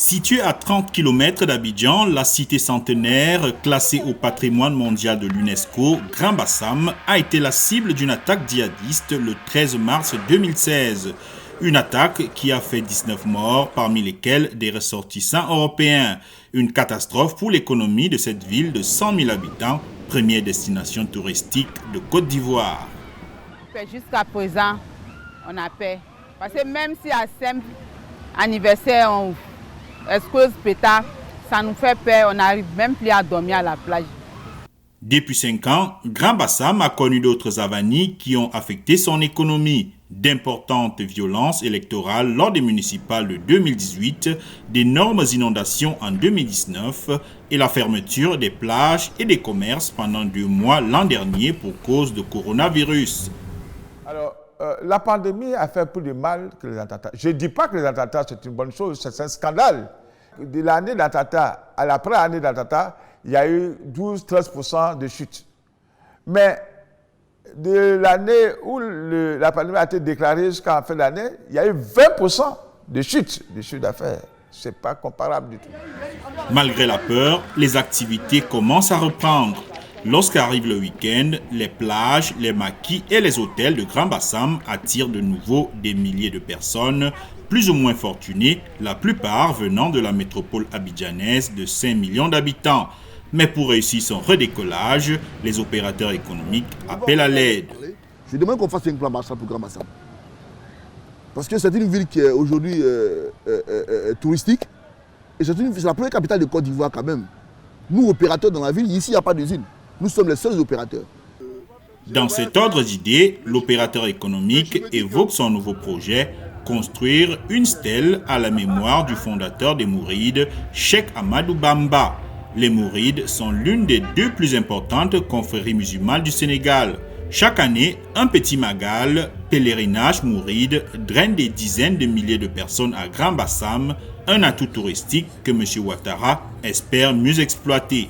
Située à 30 km d'Abidjan, la cité centenaire, classée au patrimoine mondial de l'UNESCO, Grand Bassam, a été la cible d'une attaque djihadiste le 13 mars 2016. Une attaque qui a fait 19 morts, parmi lesquels des ressortissants européens. Une catastrophe pour l'économie de cette ville de 100 000 habitants, première destination touristique de Côte d'Ivoire. Jusqu'à présent, on a peur. Parce que même si à simple anniversaire, on excuse pétard, ça nous fait peur, on n'arrive même plus à dormir à la plage. Depuis 5 ans, Grand Bassam a connu d'autres avanies qui ont affecté son économie. D'importantes violences électorales lors des municipales de 2018, d'énormes inondations en 2019 et la fermeture des plages et des commerces pendant 2 mois l'an dernier pour cause de coronavirus. Alors, la pandémie a fait plus de mal que les attentats. Je ne dis pas que les attentats, c'est une bonne chose, c'est un scandale. De l'année d'attentat à l'après-année d'attentat, il y a eu 12-13% de chute. Mais de l'année où la pandémie a été déclarée jusqu'à la fin de l'année, il y a eu 20% de chute de chiffre d'affaires. Ce n'est pas comparable du tout. Malgré la peur, les activités commencent à reprendre. Lorsqu'arrive le week-end, les plages, les maquis et les hôtels de Grand Bassam attirent de nouveau des milliers de personnes, plus ou moins fortunées, la plupart venant de la métropole abidjanaise de 5 millions d'habitants. Mais pour réussir son redécollage, les opérateurs économiques appellent à l'aide. Je demande qu'on fasse un plan Marshall pour Grand Bassam. Parce que c'est une ville qui est aujourd'hui touristique. Et c'est la première capitale de Côte d'Ivoire quand même. Nous, opérateurs dans la ville, ici, il n'y a pas d'usine. Nous sommes les seuls opérateurs. Dans cet ordre d'idées, l'opérateur économique évoque son nouveau projet, construire une stèle à la mémoire du fondateur des Mourides, Cheikh Ahmadou Bamba. Les Mourides sont l'une des 2 plus importantes confréries musulmanes du Sénégal. Chaque année, un petit magal, pèlerinage mouride, draine des dizaines de milliers de personnes à Grand Bassam, un atout touristique que M. Ouattara espère mieux exploiter.